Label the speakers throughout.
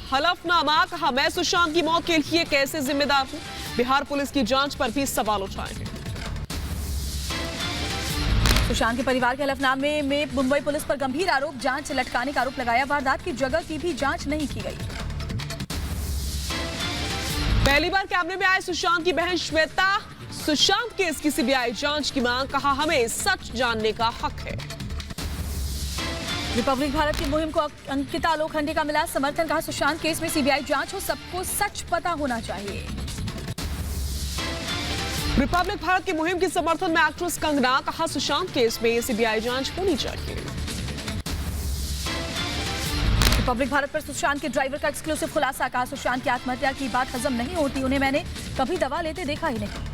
Speaker 1: हलफनामा, कहा मैं सुशांत की मौत के लिए कैसे जिम्मेदार हूं। बिहार पुलिस की जांच पर भी सवाल उठाए हैं।
Speaker 2: सुशांत के परिवार के हलफनामे में मुंबई पुलिस पर गंभीर आरोप, जांच से लटकाने का आरोप लगाया। वारदात की जगह की भी जांच नहीं की गई।
Speaker 1: पहली बार कैमरे में आए सुशांत की बहन श्वेता, सुशांत केस की सीबीआई जांच की मांग, कहा हमें सच जानने का हक है।
Speaker 2: रिपब्लिक भारत की मुहिम को अंकिता लोखंडे का मिला समर्थन, कहा सुशांत केस में सीबीआई जांच हो, सबको सच पता होना चाहिए।
Speaker 1: रिपब्लिक भारत की मुहिम के समर्थन में एक्ट्रेस कंगना, कहा सुशांत केस में सीबीआई जांच होनी चाहिए।
Speaker 2: रिपब्लिक भारत पर सुशांत के ड्राइवर का एक्सक्लूसिव खुलासा, कहा सुशांत की आत्महत्या की बात हजम नहीं होती, उन्हें मैंने कभी दवा लेते देखा ही नहीं।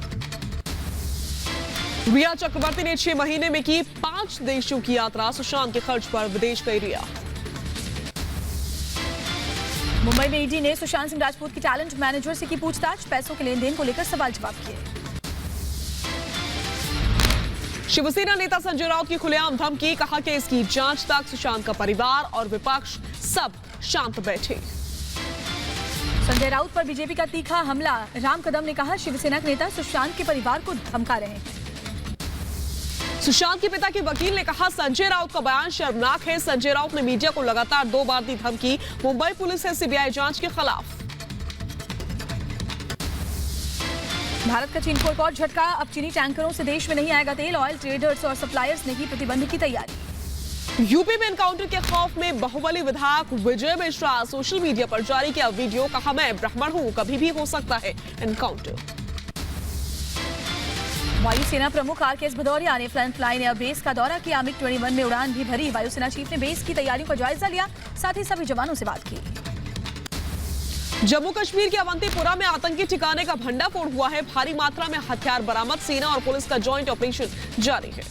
Speaker 1: रिया चक्रवर्ती ने 6 महीने में की 5 देशों की यात्रा, सुशांत के खर्च पर विदेश गई रिया।
Speaker 2: मुंबई में ईडी ने सुशांत सिंह राजपूत की टैलेंट मैनेजर से की पूछताछ, पैसों के लेन देन को लेकर सवाल जवाब किए।
Speaker 1: शिवसेना नेता संजय राउत की खुलेआम धमकी, कहा कि इसकी जांच तक सुशांत का परिवार और विपक्ष सब शांत बैठे।
Speaker 2: संजय राउत पर बीजेपी का तीखा हमला, राम कदम ने कहा शिवसेना के नेता सुशांत के परिवार को धमका रहे हैं।
Speaker 1: सुशांत के पिता के वकील ने कहा संजय राउत का बयान शर्मनाक है। संजय राउत ने मीडिया को लगातार 2 बार दी धमकी, मुंबई पुलिस है सीबीआई जांच के खिलाफ।
Speaker 2: भारत का चीन को एक और झटका, अब चीनी टैंकरों से देश में नहीं आएगा तेल, ऑयल ट्रेडर्स और सप्लायर्स ने की प्रतिबंध की तैयारी।
Speaker 1: यूपी में एनकाउंटर के खौफ में बाहुबली विधायक विजय मिश्रा सोशल मीडिया पर जारी किया वीडियो, कहा मैं ब्राह्मण हूं, कभी भी हो सकता है एनकाउंटर।
Speaker 2: वायुसेना प्रमुख आरकेएस भदौरिया ने फ्रंटलाइन एयरबेस का दौरा किया, MiG-21 में उड़ान भी भरी। वायुसेना चीफ ने बेस की तैयारियों का जायजा लिया, साथ ही सभी जवानों से बात की।
Speaker 1: जम्मू कश्मीर के अवंतीपुरा में आतंकी ठिकाने का भंडाफोड़ हुआ है, भारी मात्रा में हथियार बरामद, सेना और पुलिस का जॉइंट ऑपरेशन जारी है।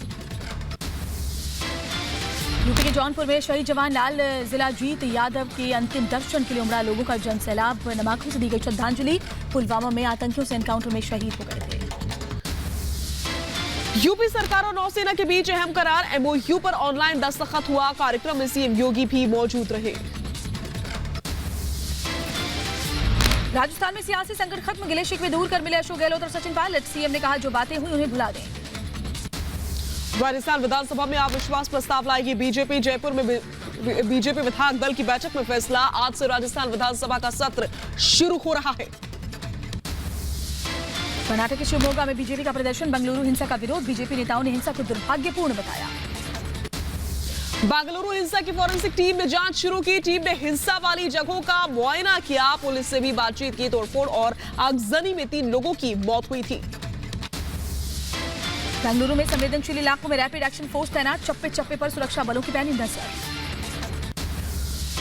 Speaker 2: यूपी के जौनपुर में शहीद जवान लाल जिलाजीत यादव के अंतिम दर्शन के लिए उमड़ा लोगों का जनसैलाब, नमाखों से दी गई श्रद्धांजलि। पुलवामा में आतंकियों से एनकाउंटर में शहीद हो गए थे।
Speaker 1: यूपी सरकार और नौसेना के बीच अहम करार, MOU पर ऑनलाइन दस्तखत हुआ, कार्यक्रम में सीएम योगी भी मौजूद रहे।
Speaker 2: राजस्थान में सियासी संकट खत्म, गिले शिकवे दूर कर मिले अशोक गहलोत और सचिन पायलट, सीएम ने कहा जो बातें हुई उन्हें भुला दें।
Speaker 1: राजस्थान विधानसभा में अविश्वास प्रस्ताव लाएगी बीजेपी, जयपुर में बीजेपी विधायक दल की बैठक में फैसला, आज से राजस्थान विधानसभा का सत्र शुरू हो रहा है।
Speaker 2: कर्नाटक के शिवमोगा में बीजेपी का प्रदर्शन, बेंगलुरु हिंसा का विरोध, बीजेपी नेताओं ने हिंसा को दुर्भाग्यपूर्ण बताया।
Speaker 1: बेंगलुरु हिंसा की फॉरेंसिक टीम ने जांच शुरू की, टीम ने हिंसा वाली जगहों का मुआयना किया, पुलिस से भी बातचीत की, तोड़फोड़ और आगजनी में 3 लोगों की मौत हुई थी।
Speaker 2: बेंगलुरु में संवेदनशील इलाकों में रैपिड एक्शन फोर्स तैनात, चप्पे चप्पे पर सुरक्षा बलों की पैनी नजर।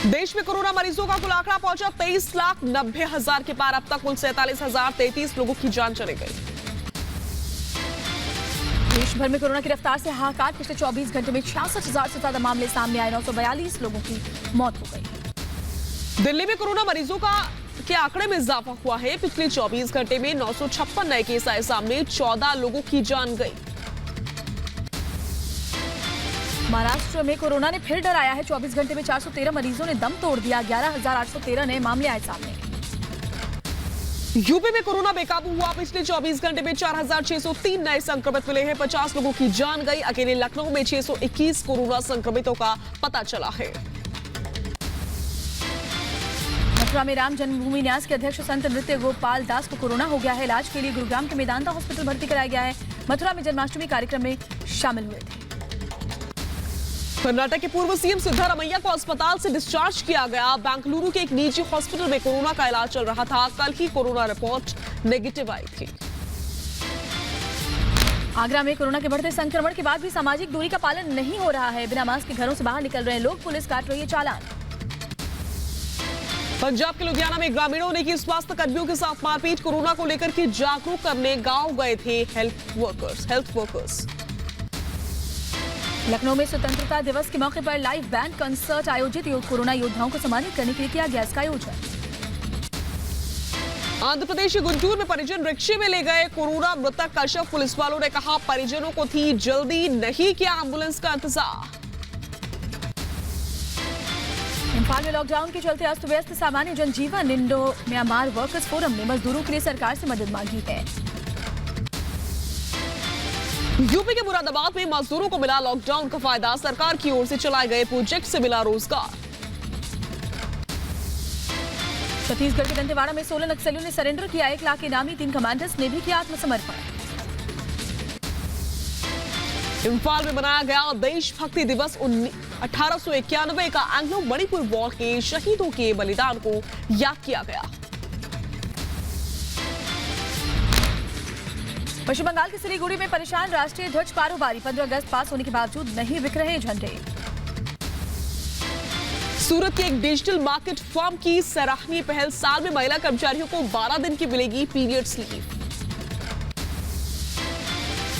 Speaker 1: देश में कोरोना मरीजों का कुल आंकड़ा पहुंचा 23,90,000 के पार, अब तक कुल 47,033 लोगों की जान चली गई।
Speaker 2: देश भर में कोरोना की रफ्तार से हाहाकार, पिछले 24 घंटे में 66,000 से ज्यादा मामले सामने आए, 942 लोगों की मौत हो गई।
Speaker 1: दिल्ली में कोरोना मरीजों के आंकड़े में इजाफा हुआ है, पिछले 24 घंटे में 956 नए केस आए सामने, 14 लोगों की जान गई।
Speaker 2: महाराष्ट्र में कोरोना ने फिर डराया है, 24 घंटे में 413 मरीजों ने दम तोड़ दिया, 11,813 नए मामले आए सामने।
Speaker 1: यूपी में कोरोना बेकाबू हुआ, पिछले 24 घंटे में 4,603 नए संक्रमित मिले हैं, 50 लोगों की जान गई। अकेले लखनऊ में 621 कोरोना संक्रमितों का पता चला है।
Speaker 2: मथुरा में राम जन्मभूमि न्यास के अध्यक्ष संत नृत्य गोपाल दास को कोरोना हो गया है, इलाज के लिए गुरुग्राम के मेदांता हॉस्पिटल भर्ती कराया गया है। मथुरा में जन्माष्टमी कार्यक्रम में शामिल हुए थे।
Speaker 1: कर्नाटक के पूर्व सीएम सिद्धारमैया को अस्पताल से डिस्चार्ज किया गया, बेंगलुरु के एक निजी हॉस्पिटल में कोरोना का इलाज चल रहा था, कल ही कोरोना रिपोर्ट नेगेटिव आई थी।
Speaker 2: आगरा में कोरोना के बढ़ते संक्रमण के बाद भी सामाजिक दूरी का पालन नहीं हो रहा है, बिना मास्क के घरों से बाहर निकल रहे लोग, पुलिस काट रही है चालान।
Speaker 1: पंजाब के लुधियाना में ग्रामीणों ने की स्वास्थ्य कर्मियों के साथ मारपीट, कोरोना को लेकर के जागरूक करने गांव गए थे हेल्थ वर्कर्स।
Speaker 2: लखनऊ में स्वतंत्रता दिवस के मौके पर लाइव बैंड कंसर्ट आयोजित, कोरोना योद्धाओं को सम्मानित करने के लिए किया गया इसका आयोजन।
Speaker 1: आंध्र प्रदेश के गुंटूर में परिजन रिक्शे में ले गए कोरोना मृतक का शव, पुलिस वालों ने कहा परिजनों को थी जल्दी, नहीं किया एम्बुलेंस का इंतजार।
Speaker 2: इम्फाल में लॉकडाउन के चलते अस्त व्यस्त सामान्य जनजीवन। इंडो म्यांमार वर्कर्स फोरम ने मजदूरों के लिए सरकार से मदद मांगी है।
Speaker 1: यूपी के मुरादाबाद में मजदूरों को मिला लॉकडाउन का फायदा। सरकार की ओर से चलाए गए प्रोजेक्ट से मिला रोजगार।
Speaker 2: छत्तीसगढ़ के दंतेवाड़ा में 16 नक्सलियों ने सरेंडर किया। 1 लाख इनामी 3 कमांडर्स ने भी किया आत्मसमर्पण।
Speaker 1: इम्फाल में मनाया गया देशभक्ति दिवस। 1891 का एंग्लो मणिपुर वॉर के शहीदों के बलिदान को याद किया गया।
Speaker 2: पश्चिम बंगाल के सिलीगुड़ी में परेशान राष्ट्रीय ध्वज कारोबारी। 15 अगस्त पास होने के बावजूद नहीं बिक रहे झंडे।
Speaker 1: सूरत के एक डिजिटल मार्केट फर्म की सराहनीय पहल। साल में महिला कर्मचारियों को 12 दिन की मिलेगी पीरियड्स लीव।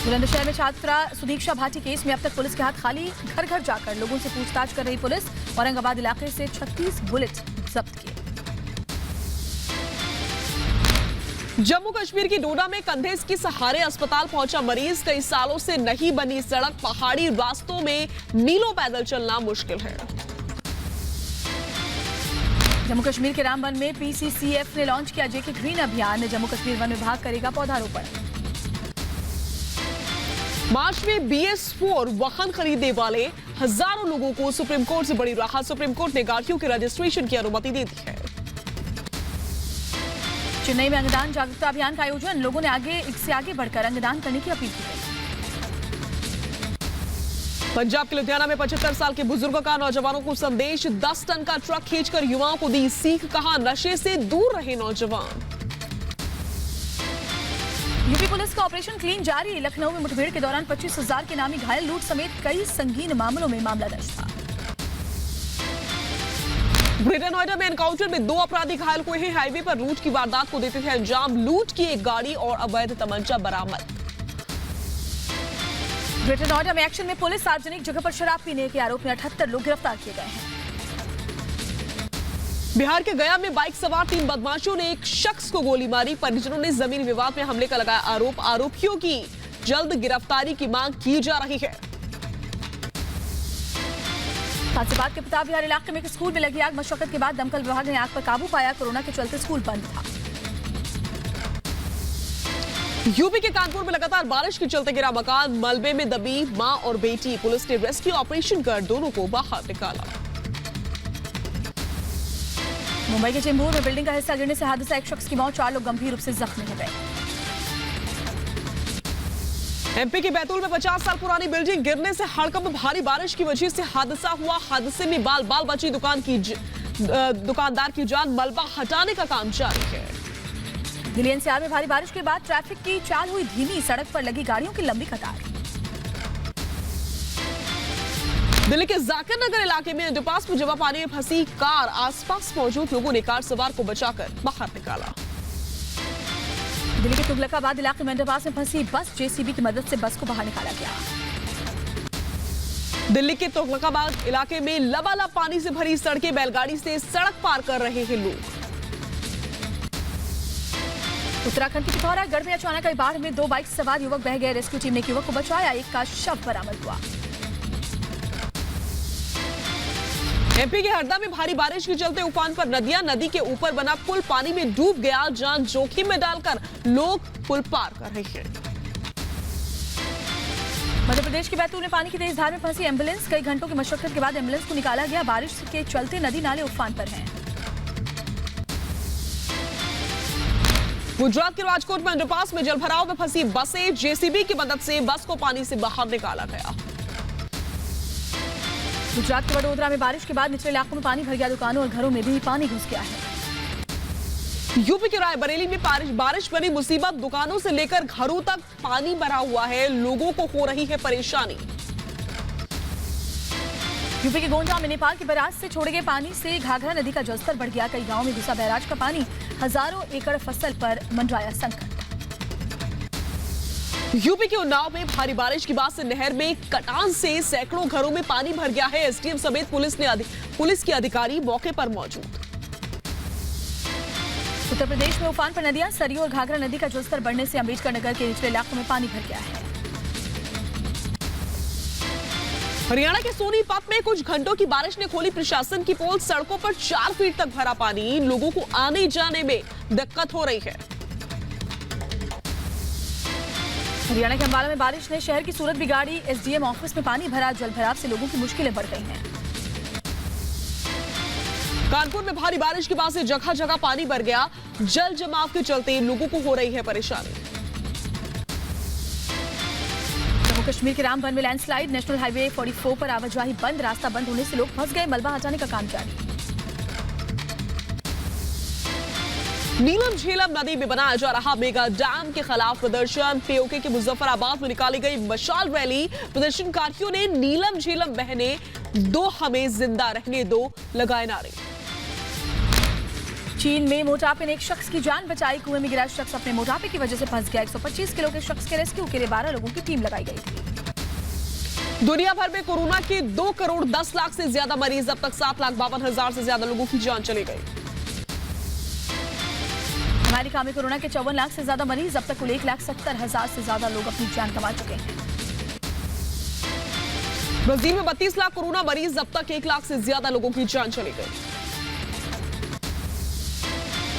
Speaker 2: बुलंदशहर में छात्रा सुदीक्षा भाटी केस में अब तक पुलिस के हाथ खाली। घर घर जाकर लोगों से पूछताछ कर रही पुलिस। औरंगाबाद इलाके से 36 बुलेट जब्त किए।
Speaker 1: जम्मू कश्मीर की डोडा में कंधे के सहारे अस्पताल पहुंचा मरीज। कई सालों से नहीं बनी सड़क। पहाड़ी रास्तों में मीलों पैदल चलना मुश्किल है।
Speaker 2: जम्मू कश्मीर के रामबन में पीसीसीएफ ने लॉन्च किया जेके ग्रीन अभियान। जम्मू कश्मीर वन विभाग करेगा पौधारोपण।
Speaker 1: मार्च में BS4 वाहन खरीदने वाले हजारों लोगों को सुप्रीम कोर्ट से बड़ी राहत। सुप्रीम कोर्ट ने गाड़ियों के रजिस्ट्रेशन की अनुमति दे दी है।
Speaker 2: चेन्नई में अंगदान जागरूकता अभियान का आयोजन। लोगों ने आगे बढ़कर अंगदान करने की अपील की।
Speaker 1: पंजाब के लुधियाना में 75 साल के बुजुर्ग का नौजवानों को संदेश। 10 टन का ट्रक खींचकर युवाओं को दी सीख। कहा नशे से दूर रहे नौजवान।
Speaker 2: यूपी पुलिस का ऑपरेशन क्लीन जारी। लखनऊ में मुठभेड़ के दौरान 25,000 के नामी घायल। लूट समेत कई संगीन मामलों में मामला दर्ज था।
Speaker 1: ग्रेटर नोएडा में एनकाउंटर में 2 अपराधी घायल हुए हैं। हाईवे पर लूट की वारदात को देते थे अंजाम। लूट की एक गाड़ी और अवैध तमंचा बरामद।
Speaker 2: ग्रेटर नोएडा में एक्शन में पुलिस। सार्वजनिक जगह पर शराब पीने के आरोप में 78 लोग गिरफ्तार किए गए हैं।
Speaker 1: बिहार के गया में बाइक सवार 3 बदमाशों ने एक शख्स को गोली मारी। परिजनों ने जमीन विवाद में हमले का लगाया आरोप। आरोपियों की जल्द गिरफ्तारी की मांग की जा रही है।
Speaker 2: गाजियाबाद के प्रताप विहार इलाके में एक स्कूल में लगी आग। मशक्कत के बाद दमकल विभाग ने आग पर काबू पाया। कोरोना के चलते स्कूल बंद था।
Speaker 1: यूपी के कानपुर में लगातार बारिश के चलते गिरा मकान। मलबे में दबी मां और बेटी। पुलिस ने रेस्क्यू ऑपरेशन कर दोनों को बाहर निकाला।
Speaker 2: मुंबई के चेंबूर में बिल्डिंग का हिस्सा गिरने से हादसा। एक शख्स की मौत। 4 लोग गंभीर रूप से जख्मी हो गए।
Speaker 1: एमपी के बैतूल में 50 साल पुरानी बिल्डिंग गिरने से हड़कंप। भारी बारिश की वजह से हादसा हुआ। हादसे में बाल बाल बची दुकानदार की जान। मलबा हटाने का काम जारी है।
Speaker 2: दिल्ली एनसीआर में भारी बारिश के बाद ट्रैफिक की चाल हुई धीमी। सड़क पर लगी गाड़ियों की लंबी कतार।
Speaker 1: दिल्ली के जाकिर नगर इलाके में अंडरपास में जमा पानी में फंसी कार। आसपास मौजूद लोगों ने कार सवार को बचाकर बाहर निकाला।
Speaker 2: दिल्ली के तुगलकाबाद इलाके में अंडरपास में फंसी बस। जेसीबी की मदद से बस को बाहर निकाला गया।
Speaker 1: दिल्ली के तुगलकाबाद इलाके में लबालब पानी से भरी सड़कें। बैलगाड़ी से सड़क पार कर रहे हैं लोग। उत्तराखंड के पिथौरागढ़ में अचानक आई बाढ़ में 2 बाइक सवार युवक बह गए। रेस्क्यू टीम ने एक युवक को बचाया। एक का शव बरामद हुआ। एमपी के हरदा में भारी बारिश के चलते उफान पर नदियां। नदी के ऊपर बना पुल पानी में डूब गया। जान जोखिम में डालकर लोग पुल पार कर रहे हैं।
Speaker 2: मध्य प्रदेश के बैतूल में पानी की तेज धार में फंसी एम्बुलेंस। कई घंटों की मशक्कत के बाद एम्बुलेंस को निकाला गया। बारिश के चलते नदी नाले उफान पर हैं।
Speaker 1: गुजरात के राजकोट में अंडरपास में जलभराव में फंसी बसें। जेसीबी की मदद से बस को पानी से बाहर निकाला गया।
Speaker 2: गुजरात के वडोदरा में बारिश के बाद निचले इलाकों में पानी भर गया। दुकानों और घरों में भी पानी घुस गया है।
Speaker 1: यूपी के रायबरेली में बारिश बनी मुसीबत। दुकानों से लेकर घरों तक पानी भरा हुआ है। लोगों को हो रही है परेशानी।
Speaker 2: यूपी के गोंडा में नेपाल के बैराज से छोड़े गए पानी से घाघरा नदी का जलस्तर बढ़ गया। कई गांवों में घुसा बैराज का पानी। हजारों एकड़ फसल पर मंडराया संकट।
Speaker 1: यूपी के उन्नाव में भारी बारिश के बाद से नहर में कटान से सैकड़ों घरों में पानी भर गया है। एसडीएम समेत पुलिस के अधिकारी मौके पर मौजूद।
Speaker 2: उत्तर प्रदेश में उफान पर नदियां। सरयू और घाघरा नदी का जलस्तर बढ़ने से अम्बेडकर नगर के निचले इलाकों में पानी भर गया है।
Speaker 1: हरियाणा के सोनीपत में कुछ घंटों की बारिश ने खोली प्रशासन की पोल। सड़कों पर 4 फीट तक भरा पानी, लोगों को आने जाने में दिक्कत हो रही है।
Speaker 2: हरियाणा के अंबाला में बारिश ने शहर की सूरत बिगाड़ी। एसडीएम ऑफिस में पानी भरा। जल भराव से लोगों की मुश्किलें बढ़ गई हैं।
Speaker 1: कानपुर में भारी बारिश के बाद से जगह जगह पानी भर गया। जल जमाव के चलते लोगों को हो रही है परेशानी।
Speaker 2: जम्मू कश्मीर के रामबन में लैंडस्लाइड। नेशनल हाईवे 44 पर आवाजाही बंद। रास्ता बंद होने से लोग फंस गए। मलबा हटाने का काम जारी।
Speaker 1: नीलम झेलम नदी में बनाया जा रहा मेगा डैम के खिलाफ प्रदर्शन। पीओके के मुजफ्फराबाद में निकाली गई मशाल रैली। प्रदर्शनकारियों ने नीलम झेलम बहने दो, हमें जिंदा रहने दो लगाए नारे।
Speaker 2: चीन में मोटापे ने एक शख्स की जान बचाई। कुएं में गिरा शख्स अपने मोटापे की वजह से फंस गया। 125 किलो के शख्स के रेस्क्यू के लिए 12 लोगों की टीम लगाई गई थी।
Speaker 1: दुनिया भर में कोरोना के 2 करोड़ 10 लाख से ज्यादा मरीज। अब तक 7,52,000 से ज्यादा लोगों की जान चली गई।
Speaker 2: अमेरिका में कोरोना के 54 लाख से ज्यादा मरीज। अब तक कुल 1,70,000 से ज्यादा लोग अपनी जान गंवा चुके हैं।
Speaker 1: ब्राजील में 32 लाख कोरोना मरीज। अब तक 1 लाख से ज्यादा लोगों की जान चली गई।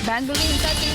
Speaker 2: बेंगलुरु में हिंसा की